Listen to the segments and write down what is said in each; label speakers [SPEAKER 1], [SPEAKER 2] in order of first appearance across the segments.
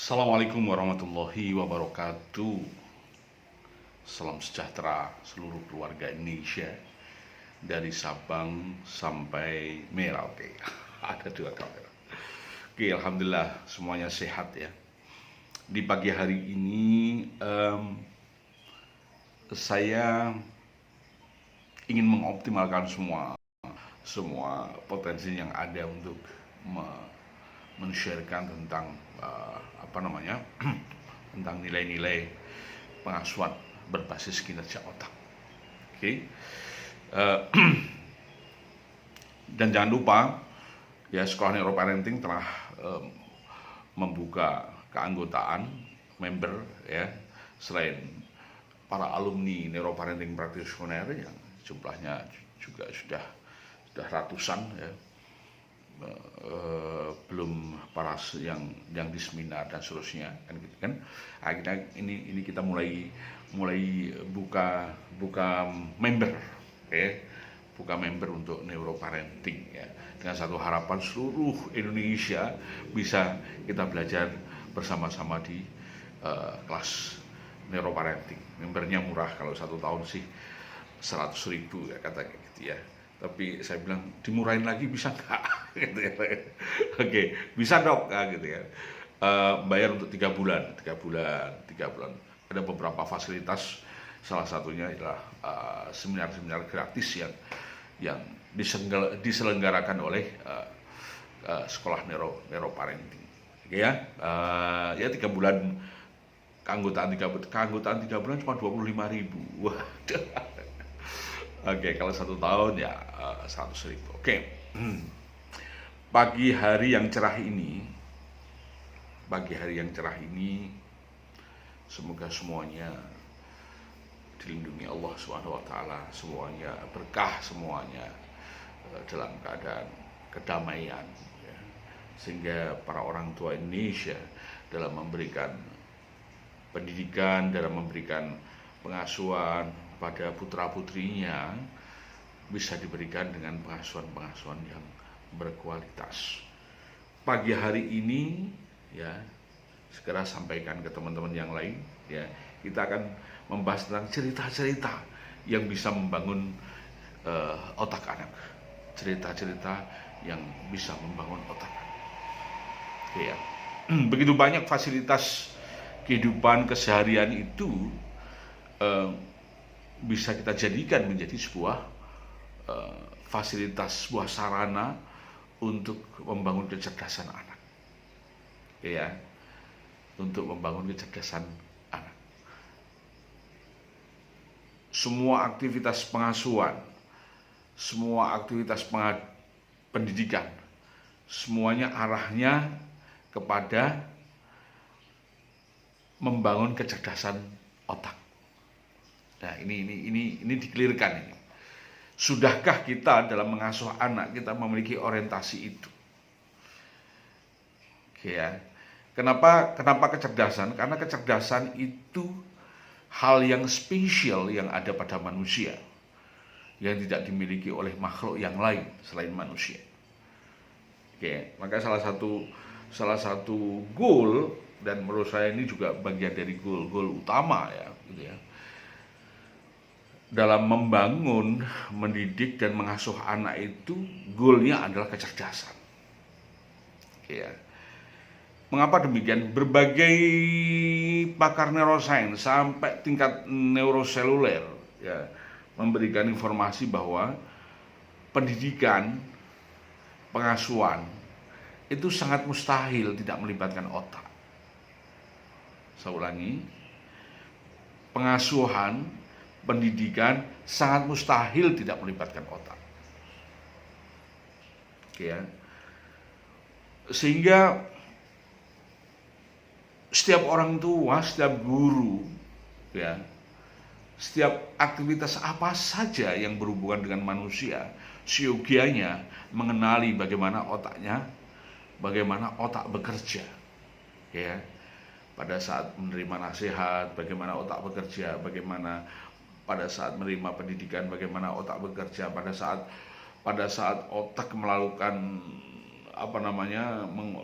[SPEAKER 1] Assalamualaikum warahmatullahi wabarakatuh. Salam sejahtera seluruh keluarga Indonesia dari Sabang sampai Merauke. Ada dua kamera. Oke, alhamdulillah semuanya sehat ya. Di pagi hari ini saya ingin mengoptimalkan semua potensi yang ada untuk men-sharekan tentang tentang nilai-nilai pengasuhan berbasis kinerja otak. Oke. Dan jangan lupa ya, sekolah neuroparenting telah membuka keanggotaan member ya, selain para alumni neuroparenting practitioner yang jumlahnya juga sudah ratusan ya, belum para yang di seminar dan seterusnya kan gitu kan. Akhirnya ini kita mulai buka member ya, buka member untuk neuroparenting ya, dengan satu harapan seluruh Indonesia bisa kita belajar bersama-sama di kelas neuroparenting. Membernya murah, kalau 1 tahun sih 100.000 ya katanya gitu ya. Tapi saya bilang dimurahin lagi bisa nggak? Gitu ya. Oke, bisa dok, gitu ya. Bayar untuk 3 bulan. Ada beberapa fasilitas, salah satunya adalah seminar-seminar gratis yang diselenggarakan oleh sekolah neuroparenting. Oke ya, ya 3 bulan keanggotaan 3 bulan cuma 25.000. Wah. Oke, kalau 1 tahun ya 100.000. Oke. Pagi hari yang cerah ini, semoga semuanya dilindungi Allah SWT, semuanya berkah, semuanya dalam keadaan kedamaian ya. Sehingga para orang tua Indonesia dalam memberikan pendidikan, dalam memberikan pengasuhan pada putra-putrinya bisa diberikan dengan pengasuhan yang berkualitas. Pagi hari ini ya, segera sampaikan ke teman-teman yang lain ya, kita akan membahas tentang cerita-cerita yang bisa membangun otak anak. Cerita-cerita yang bisa membangun otak anak. Ya. Begitu banyak fasilitas kehidupan keseharian itu bisa kita jadikan menjadi sebuah fasilitas, sebuah sarana untuk membangun kecerdasan anak, ya, untuk membangun kecerdasan anak. Semua aktivitas pengasuhan, semua aktivitas pendidikan, semuanya arahnya kepada membangun kecerdasan otak. Nah, ini dikelirkan ini. Sudahkah kita dalam mengasuh anak kita memiliki orientasi itu? Oke ya. Kenapa kecerdasan? Karena kecerdasan itu hal yang spesial yang ada pada manusia, yang tidak dimiliki oleh makhluk yang lain selain manusia. Oke, maka salah satu goal, dan menurut saya ini juga bagian dari goal utama ya, gitu ya, dalam membangun, mendidik dan mengasuh anak itu, goalnya adalah kecerdasan. Oke ya. Mengapa demikian? Berbagai pakar neuroscience sampai tingkat neuroseluler ya, memberikan informasi bahwa pendidikan, pengasuhan itu sangat mustahil tidak melibatkan otak. Saya ulangi, pengasuhan, pendidikan sangat mustahil tidak melibatkan otak. Oke ya. Sehingga setiap orang tua, setiap guru ya, setiap aktivitas apa saja yang berhubungan dengan manusia, siogianya mengenali bagaimana otaknya, bagaimana otak bekerja ya. Pada saat menerima nasihat, bagaimana otak bekerja, bagaimana pada saat menerima pendidikan, bagaimana otak bekerja, pada saat otak melakukan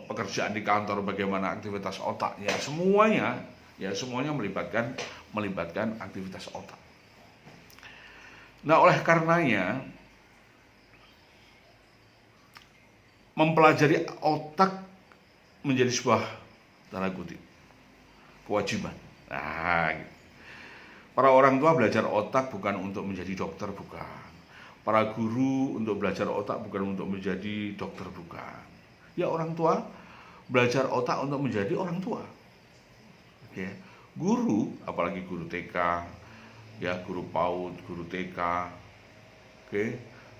[SPEAKER 1] pekerjaan di kantor, bagaimana aktivitas otaknya, semuanya melibatkan aktivitas otak. Nah, oleh karenanya mempelajari otak menjadi sebuah tanda kutip kewajiban. Nah, gitu. Para orang tua belajar otak bukan untuk menjadi dokter, bukan. Para guru untuk belajar otak bukan untuk menjadi dokter, bukan. Ya, orang tua belajar otak untuk menjadi orang tua. Oke. Guru, apalagi guru TK, ya, guru PAUD, guru TK, oke,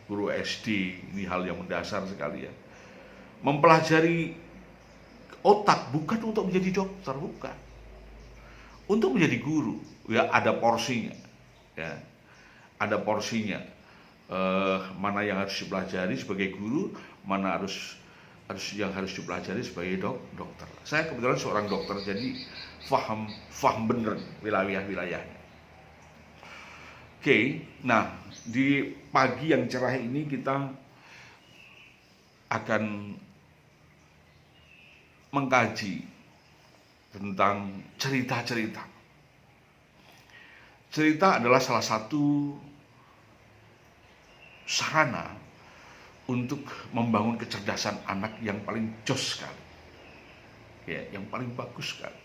[SPEAKER 1] guru SD, ini hal yang mendasar sekali ya. Mempelajari otak bukan untuk menjadi dokter, bukan. Untuk menjadi guru, ya ada porsinya, ya, ada porsinya. Mana yang harus dipelajari sebagai guru, mana yang harus dipelajari sebagai dokter. Saya kebetulan seorang dokter, jadi paham bener wilayah-wilayahnya. Oke, nah di pagi yang cerah ini kita akan mengkaji tentang cerita-cerita. Cerita adalah salah satu sarana untuk membangun kecerdasan anak yang paling jos sekali, ya, yang paling bagus sekali.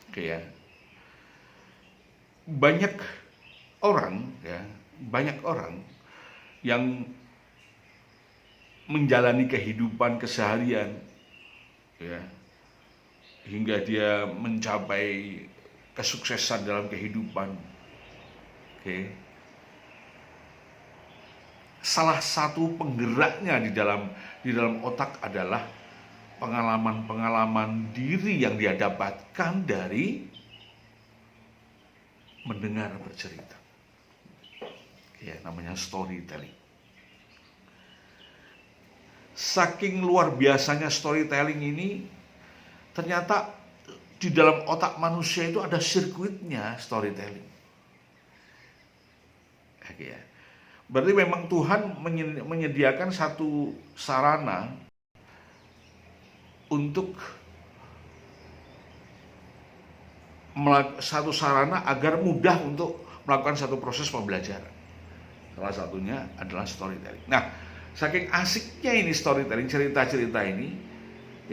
[SPEAKER 1] Oke ya, banyak orang yang menjalani kehidupan keseharian, ya, hingga dia mencapai kesuksesan dalam kehidupan. Oke. Salah satu penggeraknya di dalam otak adalah pengalaman-pengalaman diri yang dia dapatkan dari mendengar bercerita. Ya, namanya storytelling. Saking luar biasanya storytelling ini, ternyata di dalam otak manusia itu ada sirkuitnya storytelling. Ya. Berarti memang Tuhan menyediakan satu sarana untuk agar mudah untuk melakukan satu proses pembelajaran. Salah satunya adalah storytelling. Nah, saking asiknya ini storytelling, cerita-cerita ini,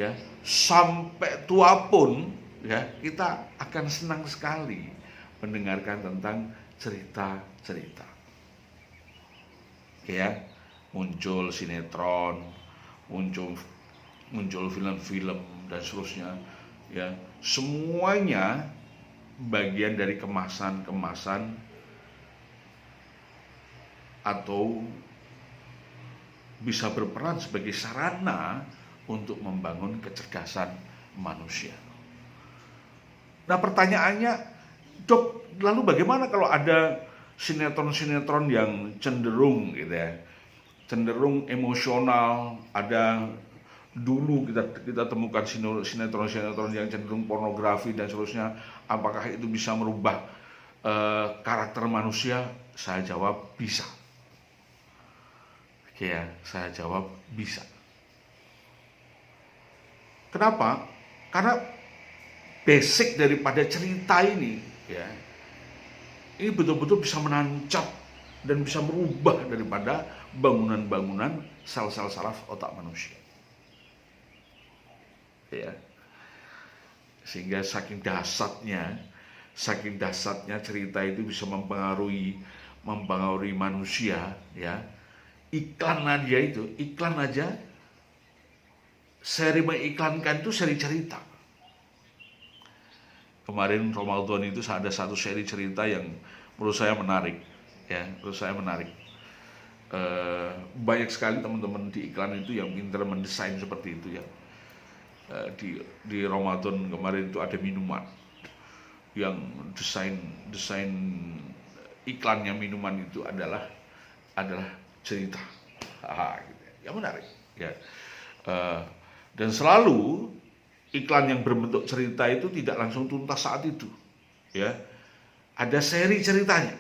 [SPEAKER 1] ya, sampai tua pun, ya, kita akan senang sekali mendengarkan tentang cerita-cerita. Ya, muncul sinetron, muncul film-film dan seterusnya, ya, semuanya bagian dari kemasan atau bisa berperan sebagai sarana untuk membangun kecerdasan manusia. Nah, pertanyaannya, Dok, lalu bagaimana kalau ada sinetron-sinetron yang cenderung gitu ya, cenderung emosional? Ada dulu kita temukan sinetron-sinetron yang cenderung pornografi dan seterusnya. Apakah itu bisa merubah karakter manusia? Saya jawab bisa. Oke ya, saya jawab bisa. Kenapa? Karena basic daripada cerita ini, ya, ini betul-betul bisa menancap dan bisa merubah daripada bangunan-bangunan sel-sel saraf otak manusia. Ya. Sehingga saking dahsyatnya cerita itu bisa mempengaruhi manusia, ya. Iklan aja seri mengiklankan itu seri cerita. Kemarin Ramadan itu ada satu seri cerita yang menurut saya menarik, ya, banyak sekali teman-teman di iklan itu yang pintar mendesain seperti itu, ya. Di Ramadan kemarin itu ada minuman yang desain iklannya minuman itu adalah cerita, gitu ya, yang menarik, ya. Dan selalu iklan yang berbentuk cerita itu tidak langsung tuntas saat itu, ya. Ada seri ceritanya.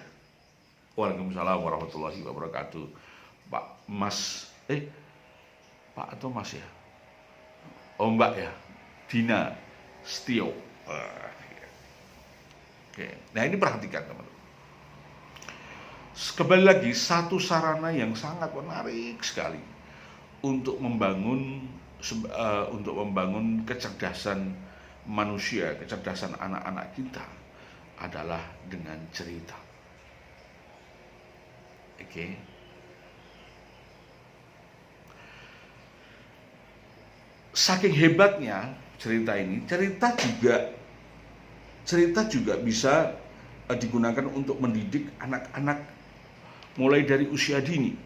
[SPEAKER 1] Waalaikumsalam warahmatullahi wabarakatuh. Pak Mas, Pak atau Mas ya? Oh Mbak ya, Dina Setio. Oke. Nah ini perhatikan teman-teman. Kembali lagi, satu sarana yang sangat menarik sekali untuk membangun kecerdasan manusia, kecerdasan anak-anak kita adalah dengan cerita. Oke. Saking hebatnya cerita ini, cerita juga bisa digunakan untuk mendidik anak-anak mulai dari usia dini.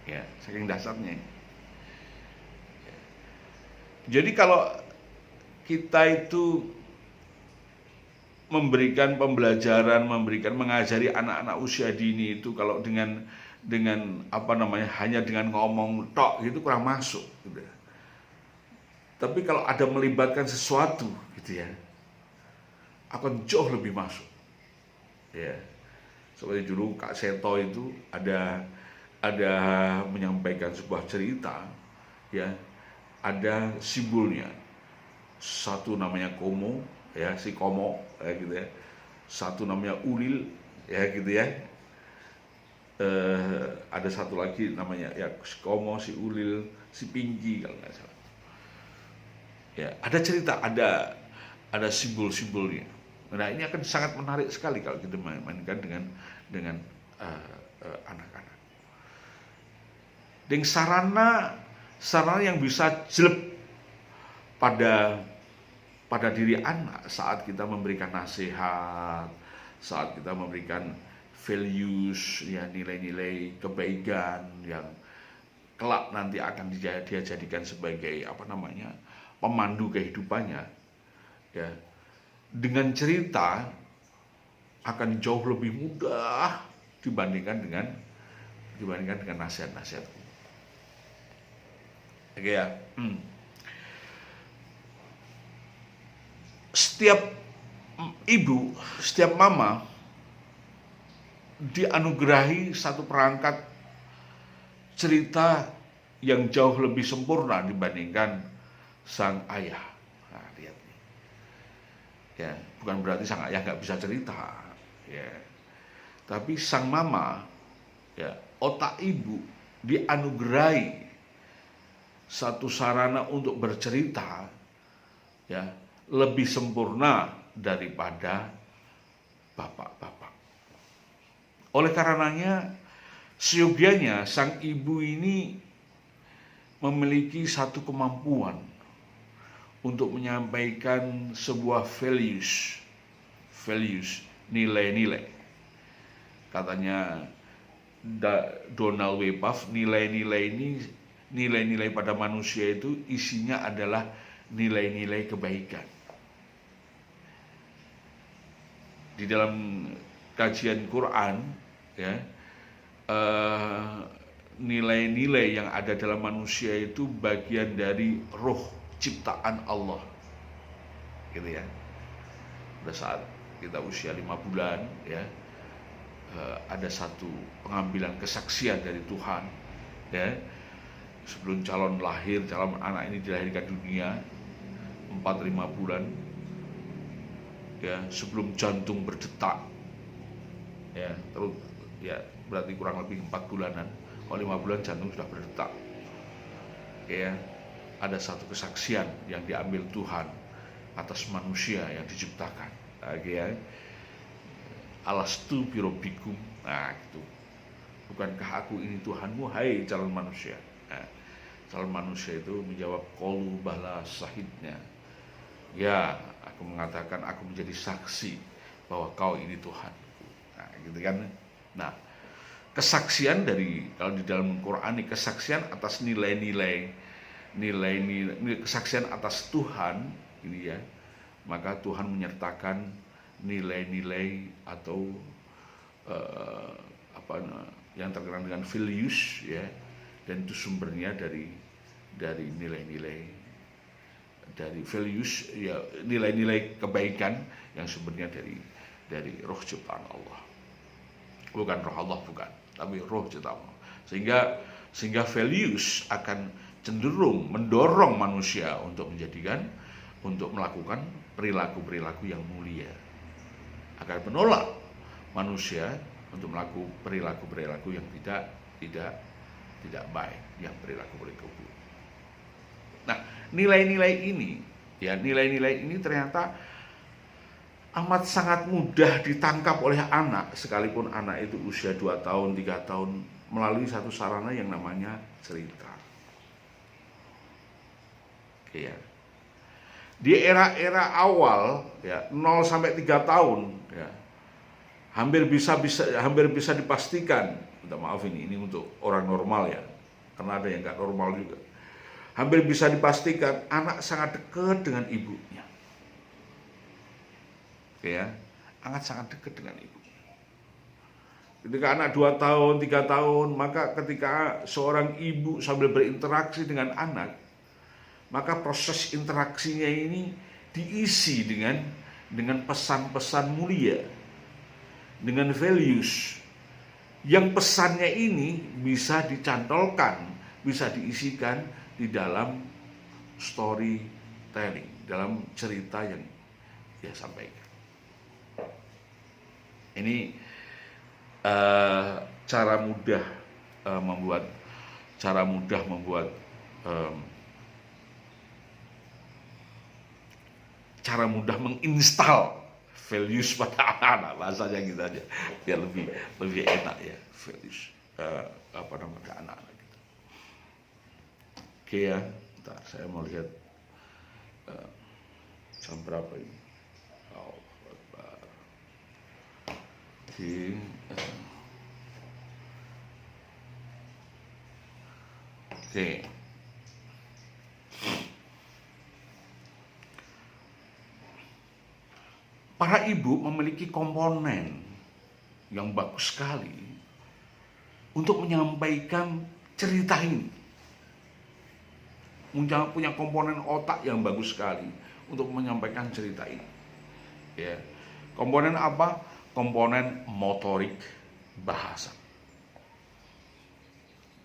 [SPEAKER 1] Ya, saking dasarnya. Jadi kalau kita itu memberikan pembelajaran, mengajari anak-anak usia dini itu kalau dengan hanya dengan ngomong tok gitu kurang masuk gitu. Tapi kalau ada melibatkan sesuatu gitu ya, akan jauh lebih masuk. Ya. Seperti dulu Kak Seto itu ada menyampaikan sebuah cerita, ya, ada simbolnya. Satu namanya Komo, ya, si Komo, ya, gitu ya. Satu namanya Ulil, ya, gitu ya. Ada satu lagi namanya ya si Komo, si Ulil, si Pinky kalau nggak salah. Ya, ada cerita, ada simbol-simbolnya. Nah ini akan sangat menarik sekali kalau kita mainkan dengan anak-anak. Dan sarana yang bisa jelek pada diri anak saat kita memberikan nasihat, saat kita memberikan values, ya, nilai-nilai kebaikan yang kelak nanti akan dia jadikan sebagai pemandu kehidupannya, ya, dengan cerita akan jauh lebih mudah dibandingkan dengan nasihat-nasihat. Oke ya. Setiap ibu, setiap mama dianugerahi satu perangkat cerita yang jauh lebih sempurna dibandingkan sang ayah. Nah, lihat nih. Ya, bukan berarti sang ayah nggak bisa cerita, ya. Tapi sang mama, ya, otak ibu dianugerahi satu sarana untuk bercerita, ya, lebih sempurna daripada bapak-bapak. Oleh karenanya, seyogianya sang ibu ini memiliki satu kemampuan untuk menyampaikan sebuah values, nilai-nilai. Katanya Donald W. Puff, nilai-nilai pada manusia itu isinya adalah nilai-nilai kebaikan. Di dalam kajian Quran, ya, nilai-nilai yang ada dalam manusia itu bagian dari roh ciptaan Allah, gitu ya. Pada saat kita usia 5 bulan, ya, ada satu pengambilan kesaksian dari Tuhan, ya, sebelum calon anak ini dilahirkan dunia, 4-5 bulan, ya, sebelum jantung berdetak, ya, terus, ya, berarti kurang lebih 4 bulanan. Kalau 5 bulan jantung sudah berdetak, ya. Ada satu kesaksian yang diambil Tuhan atas manusia yang diciptakan, ya. Alastu birobbikum, nah itu. Bukankah aku ini Tuhanmu, hai calon manusia? Nah, calon manusia itu menjawab, qalu bala syahidna. Ya, aku mengatakan, aku menjadi saksi bahwa kau ini Tuhan. Nah, gitu kan. Nah, kesaksian kalau di dalam Quran ini kesaksian atas nilai-nilai kesaksian atas Tuhan, ini ya, maka Tuhan menyertakan nilai-nilai atau yang terkenal dengan values, ya, dan itu sumbernya dari nilai-nilai, dari values, ya, nilai-nilai kebaikan yang sumbernya dari roh ciptaan Allah. Bukan roh Allah, bukan, tapi roh ciptaan Allah. Sehingga Sehingga values akan cenderung mendorong manusia untuk melakukan perilaku-perilaku yang mulia, akan menolak manusia untuk melakukan perilaku-perilaku yang tidak baik, yang perilaku-perilaku buruk. Nah, nilai-nilai ini ternyata amat sangat mudah ditangkap oleh anak, sekalipun anak itu usia 2 tahun, 3 tahun, melalui satu sarana yang namanya cerita. Oke ya. Di era-era awal ya, 0 sampai 3 tahun ya, hampir bisa dipastikan, minta maaf ini untuk orang normal ya, karena ada yang nggak normal juga. Hampir bisa dipastikan anak sangat dekat dengan ibunya. Oke ya, anak sangat dekat dengan ibunya. Ketika anak 2 tahun, 3 tahun, maka ketika seorang ibu sambil berinteraksi dengan anak, maka proses interaksinya ini diisi dengan pesan-pesan mulia, dengan values, yang pesannya ini bisa dicantolkan, bisa diisikan di dalam storytelling, dalam cerita yang dia sampaikan. Ini cara mudah menginstal values pada anak-anak, bahasanya gitu aja, biar lebih enak ya, values ke anak-anak gitu. Oke ya, bentar, saya mau lihat jam berapa ini. Oke. Para ibu memiliki komponen yang bagus sekali untuk menyampaikan cerita ini. Punya komponen otak yang bagus sekali untuk menyampaikan cerita ini. Ya. Komponen apa? Komponen motorik bahasa.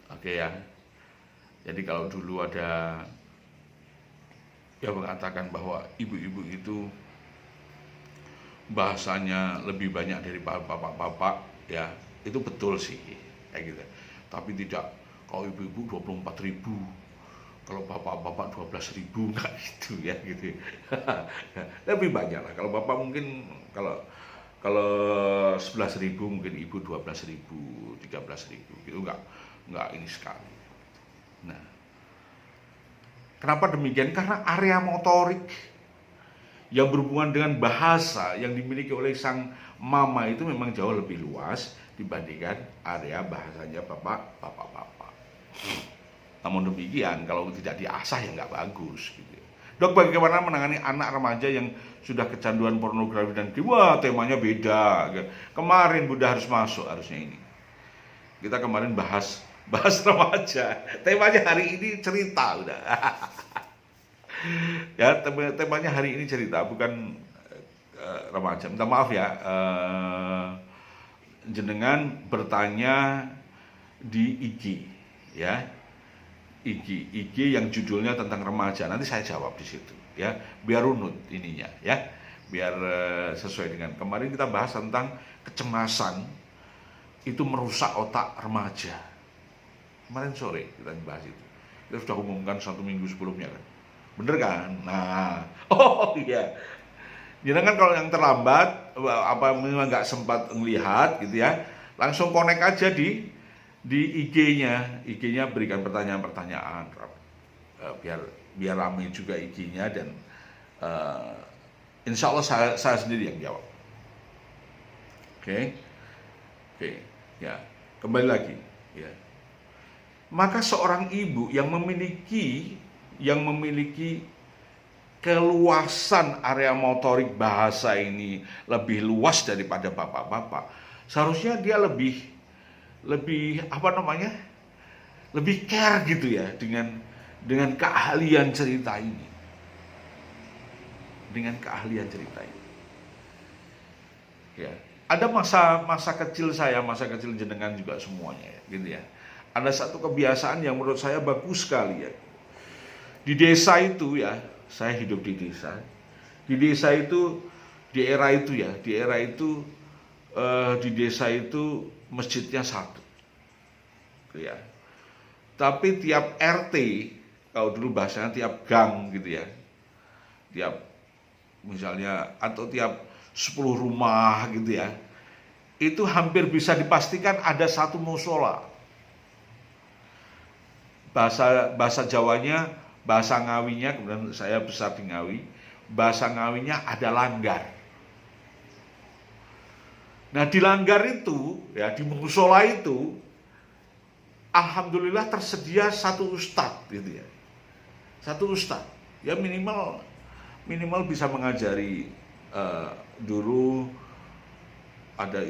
[SPEAKER 1] Oke ya. Jadi kalau dulu ada yang mengatakan bahwa ibu-ibu itu bahasanya lebih banyak dari bapak-bapak, ya itu betul sih, kayak gitu. Tapi tidak, kalau ibu-ibu 24.000, kalau bapak-bapak 12.000, enggak gitu ya gitu. Lebih banyak lah. Kalau bapak mungkin kalau 11.000, mungkin ibu 12.000, 13.000 gitu, enggak ini sekali. Nah, kenapa demikian? Karena area motorik yang berhubungan dengan bahasa yang dimiliki oleh sang mama itu memang jauh lebih luas dibandingkan area bahasanya bapak-bapak. Namun demikian, kalau tidak diasah ya nggak bagus gitu. Dok, bagaimana menangani anak remaja yang sudah kecanduan pornografi dan wah, temanya beda. Kemarin Bunda harus masuk, harusnya ini. Kita kemarin bahas remaja. Temanya hari ini cerita udah. Ya, temanya hari ini cerita, bukan remaja. Minta maaf ya, jenengan bertanya di IG ya. IG yang judulnya tentang remaja, nanti saya jawab di situ ya, biar runut ininya ya, biar sesuai dengan kemarin kita bahas tentang kecemasan itu merusak otak remaja. Kemarin sore kita bahas itu, kita sudah umumkan 1 minggu sebelumnya kan, bener kan? Nah, oh iya, jangan kalau yang terlambat apa memang nggak sempat melihat gitu ya, langsung connect aja di IG-nya berikan pertanyaan-pertanyaan biar ramai juga IG-nya, dan insya Allah saya sendiri yang jawab. Oke, ya, kembali lagi ya. Maka seorang ibu yang memiliki keluasan area motorik bahasa ini lebih luas daripada bapak-bapak, seharusnya dia lebih lebih care gitu ya dengan keahlian cerita ini, ya. Ada masa kecil saya, masa kecil jenengan juga semuanya ya, gitu ya. ada satu kebiasaan yang menurut saya bagus sekali ya. Di desa itu ya, saya hidup di desa. Di desa itu, di era itu ya, di desa itu masjidnya satu, ya. Tapi tiap RT, kalau dulu bahasanya tiap gang gitu ya, tiap misalnya atau tiap 10 rumah gitu ya, itu hampir bisa dipastikan ada satu musola. Bahasa Jawanya, bahasa Ngawinya, kemudian saya besar di Ngawi, bahasa Ngawinya ada langgar. Nah di langgar itu, ya di musola itu, alhamdulillah tersedia satu ustadz gitu ya, satu ustadz, ya minimal bisa mengajari. Dulu ada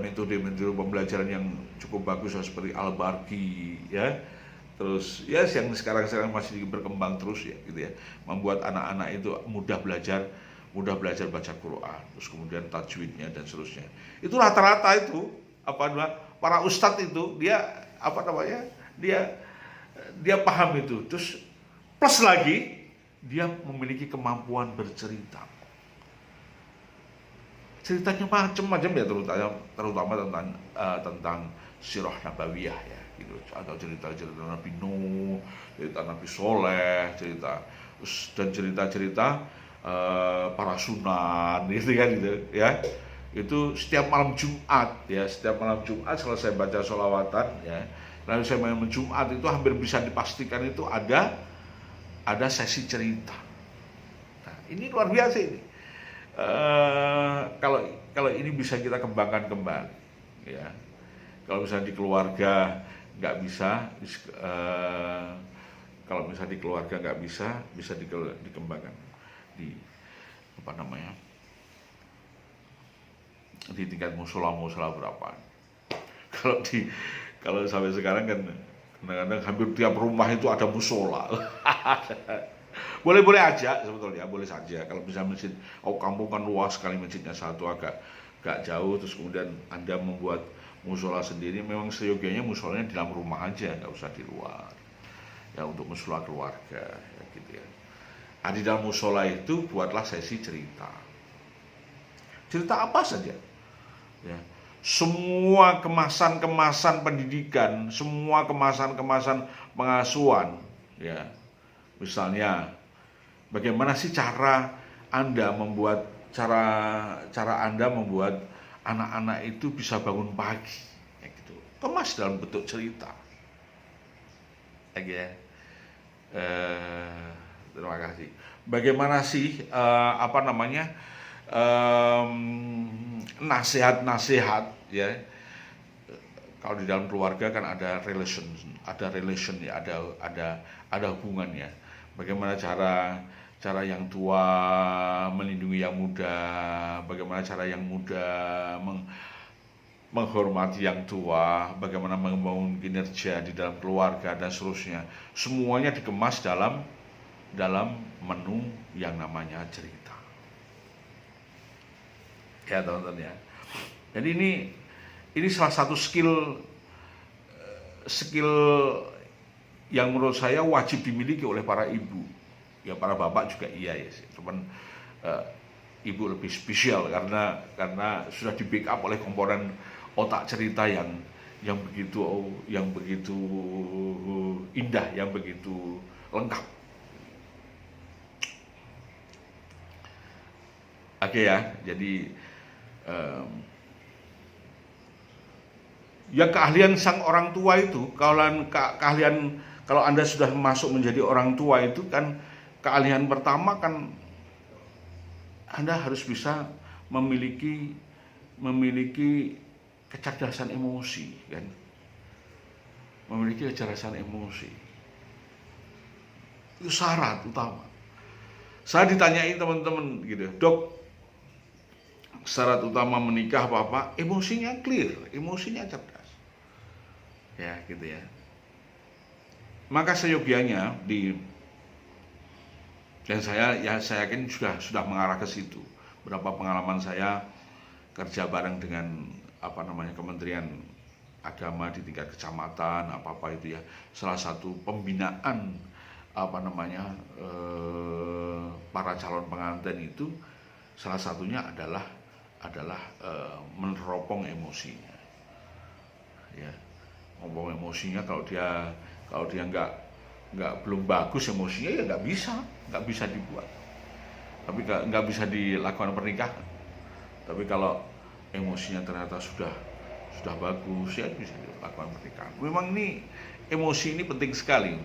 [SPEAKER 1] metode pembelajaran yang cukup bagus seperti Al-Barqi ya, terus ya yang sekarang masih berkembang terus ya gitu ya, membuat anak-anak itu mudah belajar baca Quran, terus kemudian tajwidnya dan seterusnya. Itu rata-rata itu para ustadz itu dia dia paham itu, terus plus lagi dia memiliki kemampuan bercerita. Ceritanya macam-macam ya, terutama tentang sirah nabawiyah ya gitu, atau cerita-cerita Nabi Nuh, cerita Nabi Soleh, dan cerita-cerita para sunan gitu kan gitu ya. Itu setiap malam Jumat selesai baca sholawatan ya, lalu saya main Jumat itu hampir bisa dipastikan itu ada sesi cerita. Nah, ini luar biasa ini. Kalau ini bisa kita kembangkan kembali ya. Kalau misalnya di keluarga nggak bisa, kalau misalnya di keluarga nggak bisa dikembangkan di di tingkat musola berapa. Kalau sampai sekarang kan kadang-kadang hampir tiap rumah itu ada musola. Boleh aja sebetulnya, boleh saja kalau bisa masjid. Kampung kan luas sekali, masjidnya satu agak jauh, terus kemudian Anda membuat musola sendiri. Memang seyogianya musolanya di dalam rumah aja, nggak usah di luar ya, untuk musola keluarga ya gitu ya. Nah, di dalam musola itu buatlah sesi cerita apa saja ya, semua kemasan pendidikan, semua kemasan pengasuhan ya. Misalnya bagaimana sih cara Anda membuat anak-anak itu bisa bangun pagi ya gitu. Kemas dalam bentuk cerita. Ya. Terima kasih. Bagaimana sih nasihat ya. Kalau di dalam keluarga kan ada relation ya, ada hubungannya. Bagaimana cara yang tua melindungi yang muda, bagaimana cara yang muda menghormati yang tua, bagaimana membangun kinerja di dalam keluarga dan seterusnya. Semuanya dikemas dalam menu yang namanya cerita. Ya teman-teman ya. Jadi ini salah satu skill yang menurut saya wajib dimiliki oleh para ibu. Ya para bapak juga iya ya, cuman ibu lebih spesial karena sudah di backup oleh komponen otak cerita yang begitu indah, yang begitu lengkap. Oke ya, jadi ya keahlian sang orang tua itu, kalau Anda sudah masuk menjadi orang tua itu kan, keahlian pertama kan Anda harus bisa memiliki kecerdasan emosi kan. Memiliki kecerdasan emosi. Itu syarat utama. Saya ditanyai teman-teman gitu, "Dok, syarat utama menikah apa? Emosinya clear, emosinya cerdas." Ya, gitu ya. Maka seyogianya dan saya yakin sudah mengarah ke situ. Berapa pengalaman saya kerja bareng dengan Kementerian agama di tingkat kecamatan apa itu ya, salah satu pembinaan para calon pengantin itu salah satunya adalah meneropong emosinya, ya, ngomong emosinya. Kalau dia nggak belum bagus emosinya, ya nggak bisa dibuat, tapi nggak bisa dilakukan pernikahan. Tapi kalau emosinya ternyata sudah bagus, ya bisa dilakukan pernikahan. Memang ini emosi ini penting sekali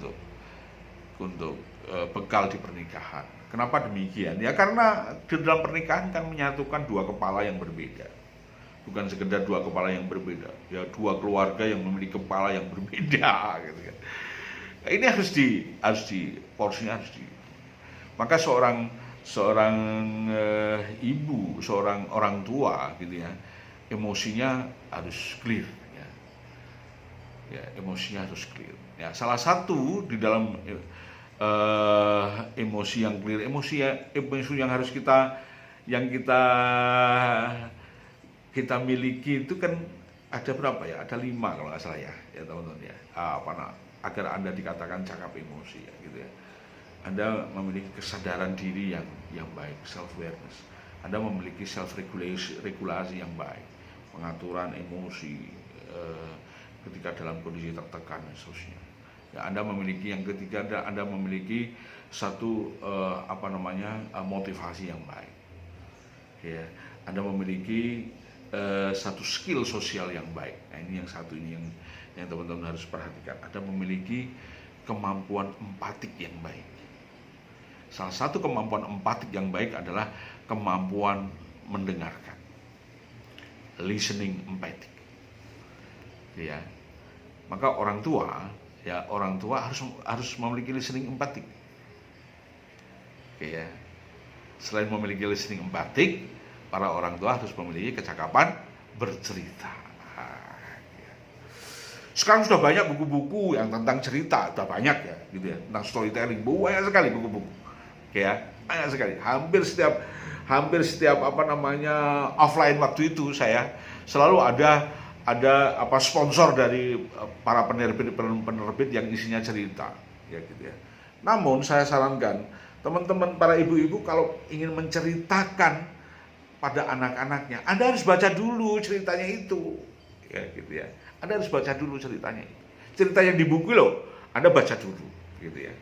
[SPEAKER 1] untuk bekal di pernikahan. Kenapa demikian? Ya karena di dalam pernikahan kan menyatukan dua kepala yang berbeda. Bukan sekedar dua kepala yang berbeda, ya dua keluarga yang memiliki kepala yang berbeda gitu kan. Nah, ini harus porsinya harus di. Maka seorang ibu, seorang orang tua gitu ya, emosinya harus clear ya. Ya, emosinya harus clear. Ya, salah satu di dalam emosi yang clear, emosi yang harus kita miliki itu kan ada berapa ya? Ada 5 kalau nggak salah ya teman-teman ya. Agar Anda dikatakan cakap emosi ya gitu ya. Anda memiliki kesadaran diri yang baik, self awareness. Anda memiliki self regulasi yang baik, pengaturan emosi ketika dalam kondisi tertekan dan seterusnya. Ya, Anda memiliki yang ketiga, Anda memiliki satu motivasi yang baik. Ya, Anda memiliki satu skill sosial yang baik. Nah, ini yang satu ini yang teman-teman harus perhatikan. Anda memiliki kemampuan empatik yang baik. Salah satu kemampuan empatik yang baik adalah kemampuan mendengarkan, listening empatik. Ya, maka orang tua harus memiliki listening empatik. Oke ya. Selain memiliki listening empatik, para orang tua harus memiliki kecakapan bercerita. Sekarang sudah banyak buku-buku yang tentang cerita, sudah banyak ya, gitu ya, tentang storytelling, banyak sekali buku-buku. Oke ya, banyak sekali. Hampir setiap offline waktu itu saya selalu ada sponsor dari para penerbit yang isinya cerita ya gitu ya. Namun saya sarankan teman-teman para ibu-ibu kalau ingin menceritakan pada anak-anaknya, Anda harus baca dulu ceritanya itu ya gitu ya. Anda harus baca dulu ceritanya. Cerita yang di buku loh, Anda baca dulu gitu ya.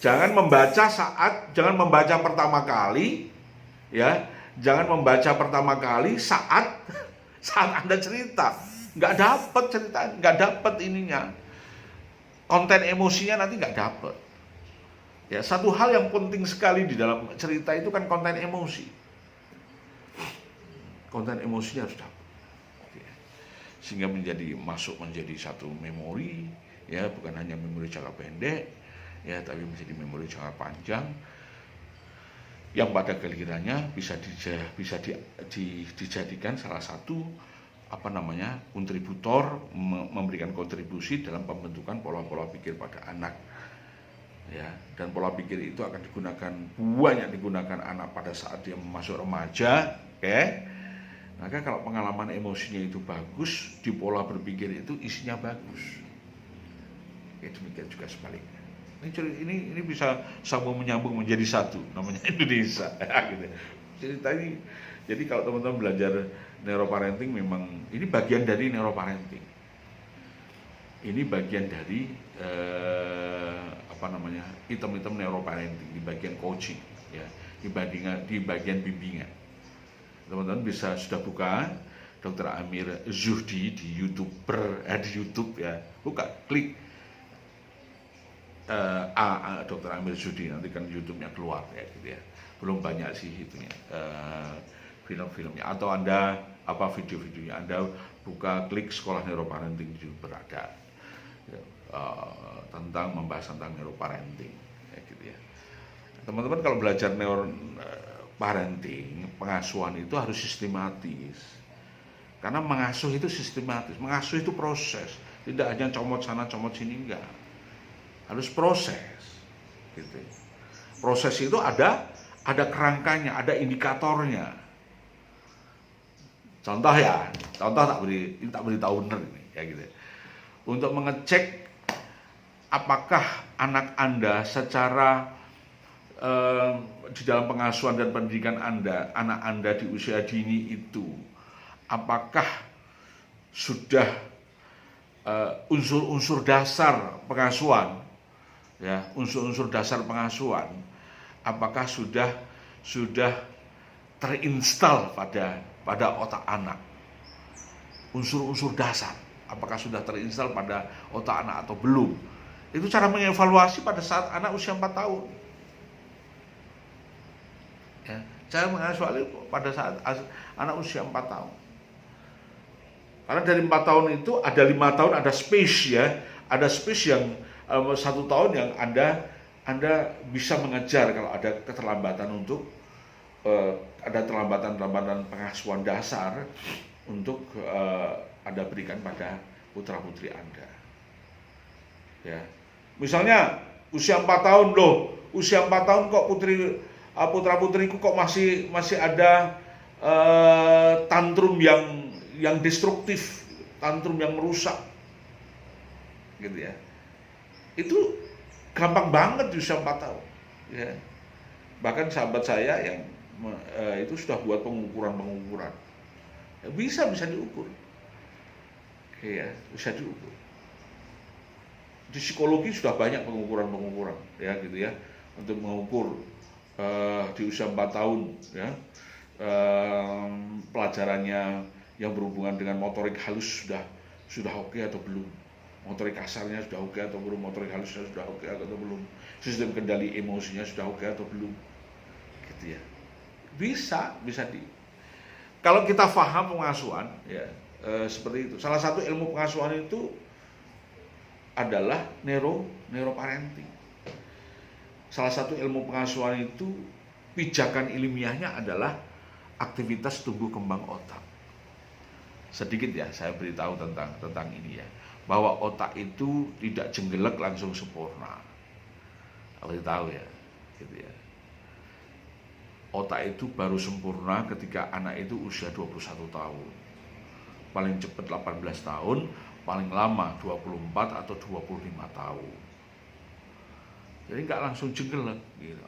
[SPEAKER 1] Jangan membaca pertama kali ya. Jangan membaca pertama kali saat Anda cerita, nggak dapet cerita, nggak dapet ininya, konten emosinya nanti nggak dapet. Ya, satu hal yang penting sekali di dalam cerita itu kan konten emosi. Konten emosinya harus dapet, sehingga masuk menjadi satu memori, ya bukan hanya memori jangka pendek, ya tapi menjadi memori jangka panjang. Yang pada gilirannya bisa dijadikan salah satu kontributor, memberikan kontribusi dalam pembentukan pola-pola pikir pada anak ya. Dan pola pikir itu akan banyak digunakan anak pada saat dia masuk remaja, oke. Maka kalau pengalaman emosinya itu bagus, di pola berpikir itu isinya bagus. Oke, demikian juga sebaliknya. Ini bisa sambung menyambung menjadi satu, namanya Indonesia gitu. Cerita ini, jadi kalau teman-teman belajar neuroparenting, memang ini bagian dari neuroparenting. Ini bagian dari item-item neuroparenting, di bagian coaching ya, di bagian bimbingan. Teman-teman sudah buka Dr. Amir Zuhdi di YouTube ya. Buka, klik Dr. Amir Zuhdi, nanti kan YouTube-nya keluar ya gitu ya. Belum banyak sih itunya film-filmnya, atau Anda video-videonya, Anda buka, klik sekolah neuroparenting di YouTube berada ya, membahas tentang neuroparenting ya gitu ya. Teman-teman kalau belajar neuroparenting, pengasuhan itu harus sistematis. Karena mengasuh itu sistematis, mengasuh itu proses, tidak hanya comot sana comot sini, enggak. Harus proses gitu. Proses itu ada kerangkanya, ada indikatornya. Contoh Contoh tak beri tahu bener ini, ya gitu. Untuk mengecek apakah anak Anda secara di dalam pengasuhan dan pendidikan anak Anda di usia dini itu, apakah sudah unsur-unsur dasar pengasuhan, ya, unsur-unsur dasar pengasuhan, apakah sudah terinstal pada otak anak. Unsur-unsur dasar, apakah sudah terinstal pada otak anak atau belum. Itu cara mengevaluasi pada saat anak usia 4 tahun. Ya, cara mengevaluasi pada saat anak usia 4 tahun. Karena dari 4 tahun itu ada 5 tahun ada space, ya. Ada space yang 1 tahun yang Anda bisa mengejar kalau ada keterlambatan untuk ada terlambatan pengasuhan dasar untuk Anda berikan pada putra-putri Anda. Ya. Misalnya usia 4 tahun loh, usia 4 tahun kok putra-putriku kok masih ada tantrum yang destruktif, tantrum yang merusak. Gitu ya. Itu gampang banget di usia 4 tahun. Ya. Bahkan sahabat saya yang itu sudah buat pengukuran. Ya, bisa diukur. Ya, bisa diukur. Di psikologi sudah banyak pengukuran, ya gitu ya, untuk mengukur di usia 4 tahun, ya, pelajarannya yang berhubungan dengan motorik halus sudah oke atau belum, motorik kasarnya sudah oke atau belum, motorik halusnya sudah oke atau belum, sistem kendali emosinya sudah oke atau belum, gitu ya. Bisa kalau kita paham pengasuhan, ya, seperti itu. Salah satu ilmu pengasuhan itu adalah neuroparenting. Salah satu ilmu pengasuhan itu pijakan ilmiahnya adalah aktivitas tumbuh kembang otak. Sedikit ya saya beritahu tentang ini ya, bahwa otak itu tidak jenggelek langsung sempurna. Kalau tahu ya, gitu ya. Otak itu baru sempurna ketika anak itu usia 21 tahun. Paling cepat 18 tahun, paling lama 24 atau 25 tahun. Jadi nggak langsung jenggelek gitu.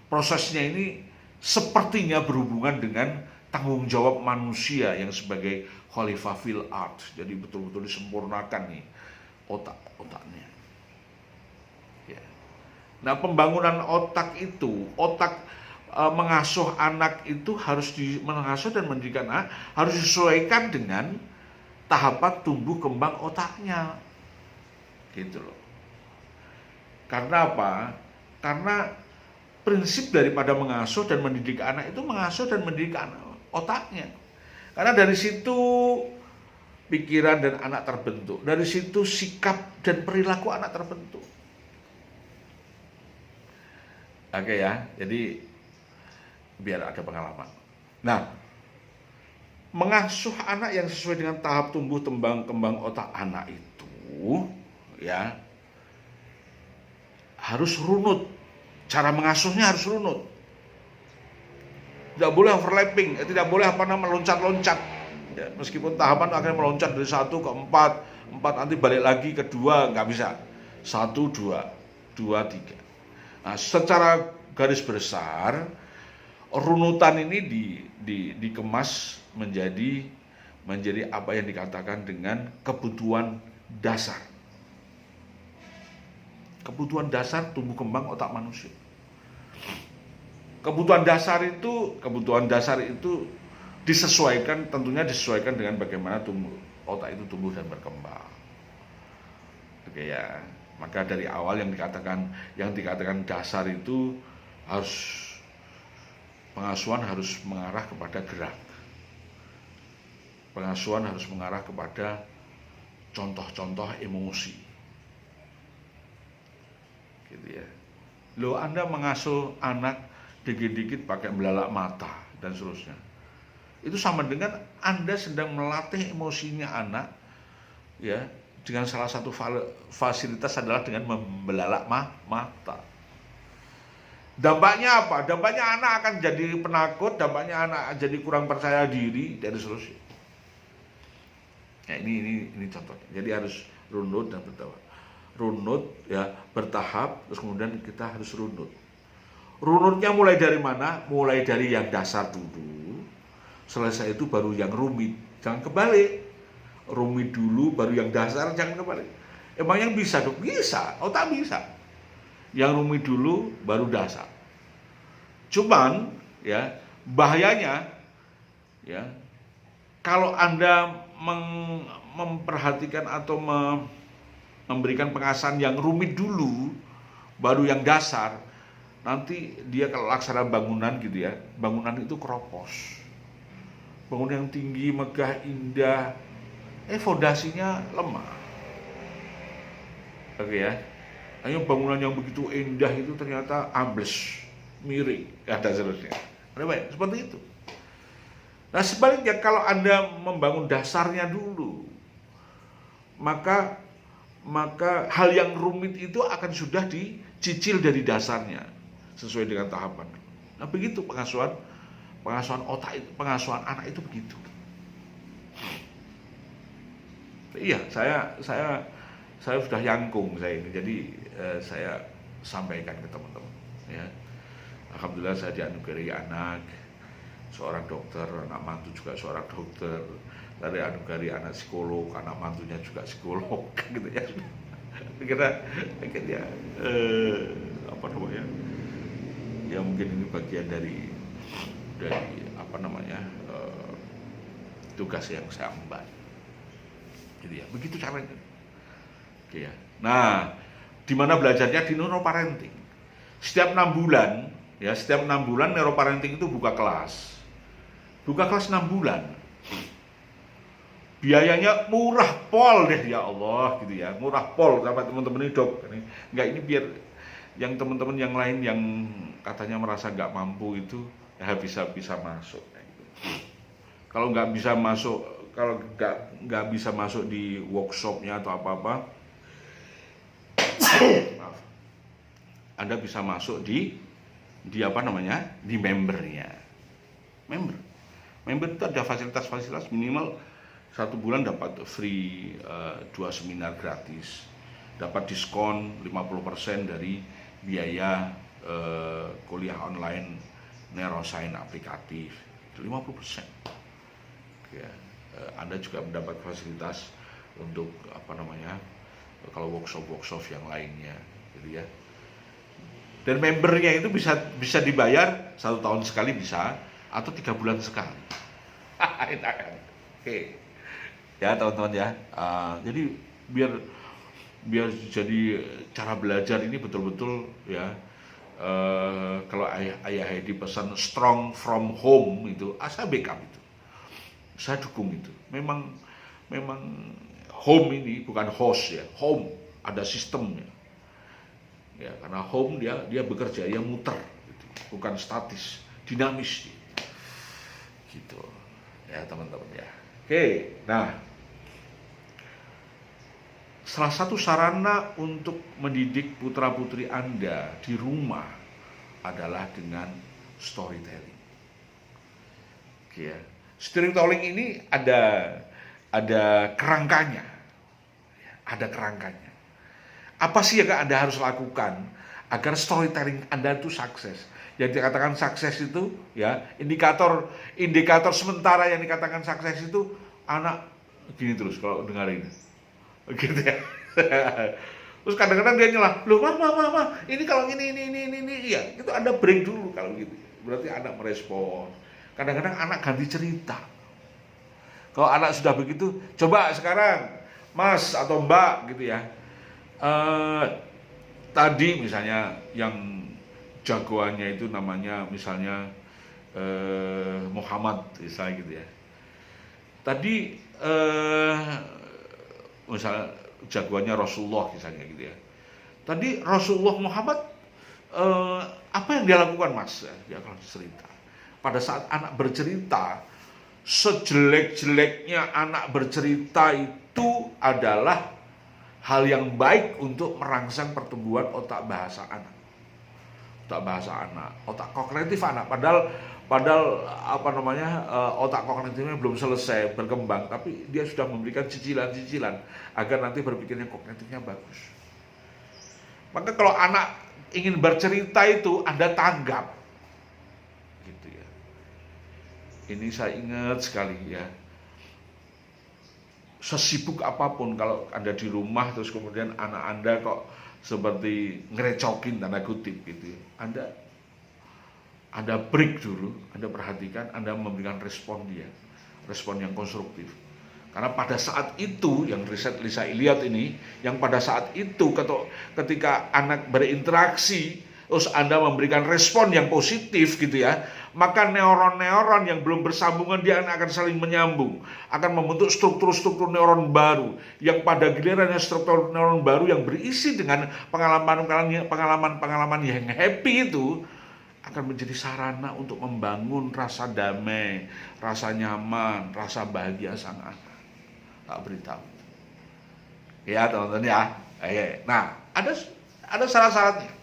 [SPEAKER 1] Prosesnya ini sepertinya berhubungan dengan tanggung jawab manusia yang sebagai khalifah fil ard. Jadi betul-betul disempurnakan nih otaknya. Ya. Nah, pembangunan otak itu, mengasuh anak itu mengasuh dan mendidik anak harus disesuaikan dengan tahapan tumbuh kembang otaknya, gitu loh. Karena apa? Karena prinsip daripada mengasuh dan mendidik anak itu mengasuh dan mendidik otaknya. Karena dari situ pikiran dan anak terbentuk, dari situ sikap dan perilaku anak terbentuk. Oke ya, jadi biar ada pengalaman. Nah, mengasuh anak yang sesuai dengan tahap tumbuh kembang otak anak itu, ya, harus runut. Cara mengasuhnya harus runut. Tidak boleh overlapping, tidak boleh meloncat-loncat. Ya, meskipun tahapan akhirnya meloncat dari 1 ke 4 nanti balik lagi ke 2, nggak bisa. 1, 2, 2, 3. Nah, secara garis besar runutan ini dikemas menjadi apa yang dikatakan dengan kebutuhan dasar. Kebutuhan dasar tumbuh kembang otak manusia. Kebutuhan dasar itu tentunya disesuaikan dengan bagaimana otak itu tumbuh dan berkembang. Oke ya. Maka dari awal yang dikatakan dasar itu pengasuhan harus mengarah kepada gerak. Pengasuhan harus mengarah kepada contoh-contoh emosi. Gitu ya. Loh, Anda mengasuh anak dikit-dikit pakai belalak mata dan seterusnya. Itu sama dengan Anda sedang melatih emosinya anak, ya, dengan salah satu fasilitas adalah dengan membelalak mata. Dampaknya apa? Dampaknya anak akan jadi penakut, dampaknya anak jadi kurang percaya diri dan seterusnya. Ya, ini contoh. Jadi harus runut dan bertahap. Runut ya, bertahap, terus kemudian kita harus runut. Runutnya mulai dari mana? Mulai dari yang dasar dulu. Selesai itu baru yang rumit. Jangan kebalik. Rumit dulu baru yang dasar, jangan kebalik. Emang yang bisa dong? Bisa. Oh, tak bisa. Yang rumit dulu baru dasar. Cuman ya, bahayanya ya, kalau Anda memperhatikan atau memberikan pengasahan yang rumit dulu baru yang dasar, nanti dia kalau laksana bangunan gitu ya, bangunan itu keropos. Bangunan yang tinggi, megah, indah, fondasinya lemah. Oke ya. Hanya bangunan yang begitu indah itu ternyata ambles, miring, ada seterusnya. Ada baik, seperti itu. Nah, sebaliknya kalau Anda membangun dasarnya dulu, maka hal yang rumit itu akan sudah dicicil dari dasarnya sesuai dengan tahapan. Nah, begitu pengasuhan otak itu, pengasuhan anak itu begitu. Iya, saya sudah yangkung saya ini, jadi saya sampaikan ke teman-teman. Ya, alhamdulillah saya dianugerahi anak, seorang dokter, anak mantu juga seorang dokter, dari anugerahi anak psikolog, anak mantunya juga psikolog, gitu ya. Akhirnya apa namanya? Ya mungkin ini bagian dari apa namanya tugas yang saya emban. Jadi ya begitu caranya. Oke ya. Nah, di mana belajarnya? Di neuroparenting. Setiap 6 bulan, ya setiap 6 bulan neuroparenting itu buka kelas 6 bulan. Biayanya murah pol deh, ya Allah, gitu ya, murah pol. Sama teman-teman ini dok, ini biar yang teman-teman yang lain yang katanya merasa nggak mampu itu ya bisa masuk. Kalau nggak bisa masuk, kalau nggak bisa masuk di workshopnya atau apa-apa, maaf, Anda bisa masuk di apa namanya, di membernya. Member itu ada fasilitas minimal 1 bulan dapat free 2 seminar gratis, dapat diskon 50% dari biaya kuliah online neuroscience aplikatif, 50%. Ya, Anda juga mendapat fasilitas untuk apa namanya, kalau workshop yang lainnya, gitu ya. Dan membernya itu bisa dibayar 1 tahun sekali bisa, atau 3 bulan sekali. Oke, ya teman-teman ya. Jadi biar jadi cara belajar ini betul-betul ya. Kalau ayah Heidi pesan strong from home itu, saya backup itu. Saya dukung itu. Memang home ini bukan host ya. Home ada sistemnya. Ya, karena home dia bekerja, dia muter gitu. Bukan statis, dinamis gitu. Ya, teman-teman ya. Oke. Nah, salah satu sarana untuk mendidik putra-putri Anda di rumah adalah dengan storytelling. Oke ya. Storytelling ini ada kerangkanya. Ada kerangkanya. Apa sih yang Anda harus lakukan agar storytelling Anda itu sukses? Yang dikatakan sukses itu ya, indikator sementara yang dikatakan sukses itu anak gini terus kalau dengerin. Gitu ya. Terus kadang-kadang dia nyelah, loh mama, ini kalau ini, ya itu Anda break dulu kalau gitu. Berarti anak merespon. Kadang-kadang anak ganti cerita. Kalau anak sudah begitu, coba sekarang Mas atau Mbak gitu ya. Tadi misalnya yang jagoannya itu namanya misalnya Muhammad misalnya gitu ya. Tadi misalnya jagoannya Rasulullah misalnya gitu ya. Tadi Rasulullah Muhammad apa yang dia lakukan Mas? Dia akan cerita. Pada saat anak bercerita, sejelek-jeleknya anak bercerita itu adalah hal yang baik untuk merangsang pertumbuhan otak bahasa anak. otak bahasa anak, otak kognitif anak. Padahal otak kognitifnya belum selesai berkembang, tapi dia sudah memberikan cicilan-cicilan agar nanti berpikirnya kognitifnya bagus. Maka kalau anak ingin bercerita itu Anda tanggap, gitu ya. Ini saya ingat sekali ya. Sesibuk apapun kalau Anda di rumah terus kemudian anak Anda kok seperti ngerecokin tanda kutip gitu, Anda break dulu, Anda perhatikan, Anda memberikan respon dia, respon yang konstruktif. Karena pada saat itu, yang riset Lisa Elliott ini, yang pada saat itu ketika anak berinteraksi, terus Anda memberikan respon yang positif gitu ya, maka neuron-neuron yang belum bersambungan dia akan saling menyambung, akan membentuk struktur-struktur neuron baru, yang pada gilirannya struktur neuron baru yang berisi dengan pengalaman-pengalaman yang happy itu, akan menjadi sarana untuk membangun rasa damai, rasa nyaman, rasa bahagia sang anak. Tak beritahu. Ya teman-teman ya. Nah, ada syarat-syaratnya.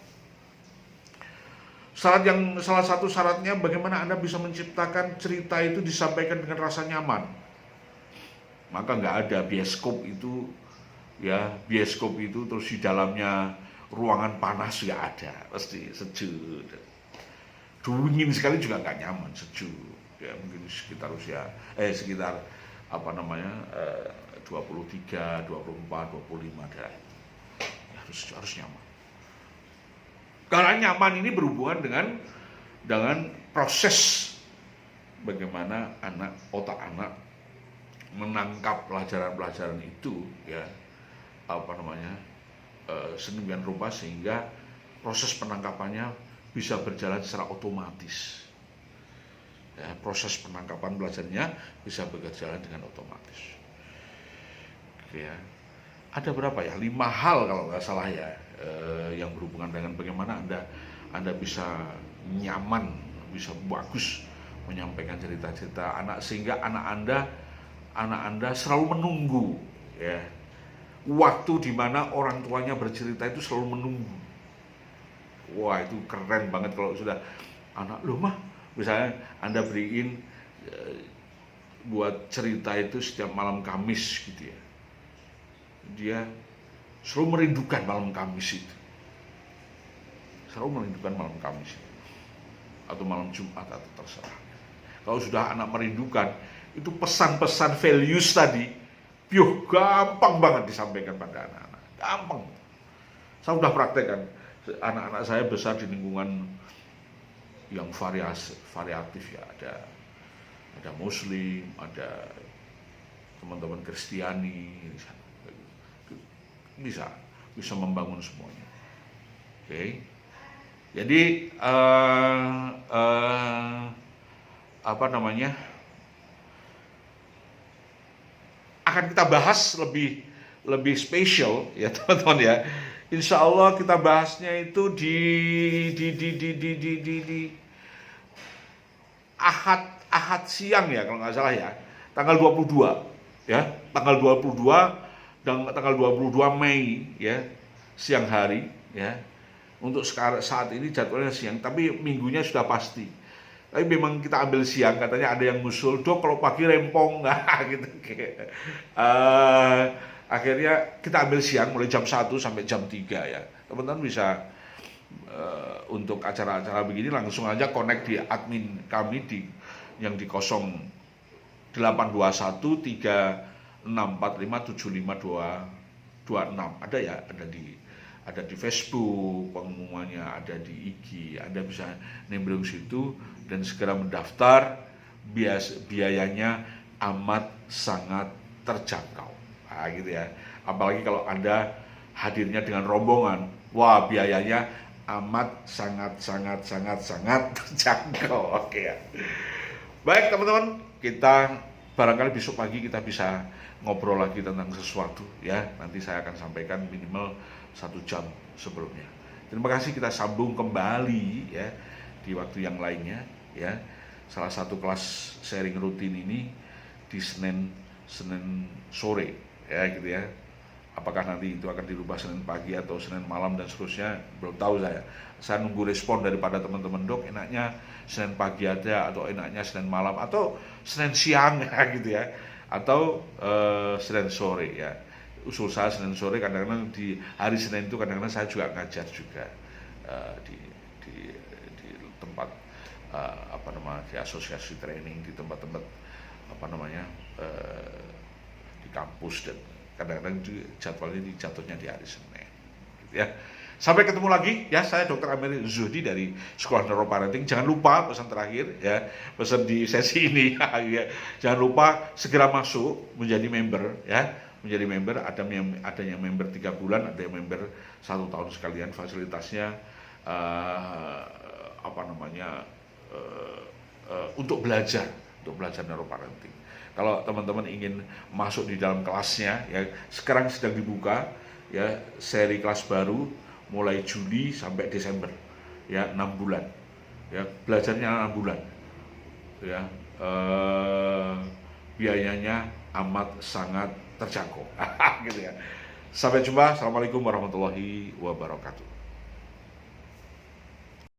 [SPEAKER 1] Salah satu syaratnya bagaimana Anda bisa menciptakan cerita itu disampaikan dengan rasa nyaman. Maka nggak ada bioskop itu terus di dalamnya ruangan panas, nggak ada, pasti sejuk. Dingin sekali juga nggak nyaman, sejuk ya, mungkin sekitar 23, 24, 25 ya, harus nyaman. Karena nyaman ini berhubungan dengan proses bagaimana otak anak menangkap pelajaran-pelajaran itu ya, sedemikian rupa sehingga proses penangkapannya bisa berjalan secara otomatis. Ya, proses penangkapan belajarnya bisa berjalan dengan otomatis. Ya, ada berapa ya? 5 hal kalau nggak salah ya, yang berhubungan dengan bagaimana Anda bisa nyaman, bisa bagus menyampaikan cerita-cerita anak sehingga anak Anda selalu menunggu ya. Waktu di mana orang tuanya bercerita itu selalu menunggu. Wah, itu keren banget kalau sudah anak loh mah, misalnya Anda beriin buat cerita itu setiap malam Kamis gitu ya. Dia selalu merindukan malam Kamis itu. Selalu merindukan malam Kamis itu. Atau malam Jumat atau terserah. Kalau sudah anak merindukan, itu pesan-pesan values tadi, gampang banget disampaikan pada anak-anak. Gampang. Saya sudah praktekkan. Anak-anak saya besar di lingkungan yang variatif ya, ada Muslim, ada teman-teman Kristiani, bisa membangun semuanya. Oke. Jadi akan kita bahas lebih spesial ya teman-teman ya. Insya Allah kita bahasnya itu di Ahad siang ya kalau nggak salah ya, tanggal 22 ya, tanggal 22 dan tanggal 22 Mei ya, siang hari ya. Untuk saat ini jadwalnya siang, tapi minggunya sudah pasti. Tapi memang kita ambil siang, katanya ada yang ngusul, Dok kalau pagi rempong gitu. Akhirnya kita ambil siang mulai jam 1 sampai jam 3 ya. Teman-teman bisa untuk acara-acara begini langsung aja connect di admin kami yang di 0821 3645 7526. Ada ya, ada di Facebook, pengumumannya ada di IG. Anda bisa nembrong situ dan segera mendaftar. Biayanya amat sangat terjangkau. Nah, gitu ya. Apalagi kalau Anda hadirnya dengan rombongan, wah biayanya amat sangat terjangkau. Oke ya. Baik teman-teman, kita barangkali besok pagi kita bisa ngobrol lagi tentang sesuatu ya. Nanti saya akan sampaikan minimal 1 jam sebelumnya. Terima kasih, kita sambung kembali ya di waktu yang lainnya ya. Salah satu kelas sharing rutin ini di Senin sore ya gitu ya. Apakah nanti itu akan dirubah Senin pagi atau Senin malam dan seterusnya belum tahu saya. saya nunggu respon daripada teman-teman, Dok, enaknya Senin pagi aja, atau enaknya Senin malam, atau Senin siang gitu ya, atau Senin sore ya. Usul saya Senin sore, kadang-kadang di hari Senin itu kadang-kadang saya juga ngajar juga di tempat di asosiasi training, di tempat-tempat di kampus, dan kadang-kadang jadwalnya jatuhnya di hari Senin gitu ya. Sampai ketemu lagi ya, saya Dr. Amir Zuhdi dari Sekolah Neuroparenting. Jangan lupa pesan terakhir ya, pesan di sesi ini ya. Jangan lupa segera masuk menjadi member ya. Menjadi member, ada yang member 3 bulan, ada yang member 1 tahun sekalian. Fasilitasnya untuk belajar neuroparenting. Kalau teman-teman ingin masuk di dalam kelasnya ya, sekarang sedang dibuka ya, seri kelas baru mulai Juli sampai Desember ya, 6 bulan ya, belajarnya 6 bulan ya. Biayanya amat sangat terjangkau gitu ya. Sampai jumpa. Assalamualaikum warahmatullahi wabarakatuh.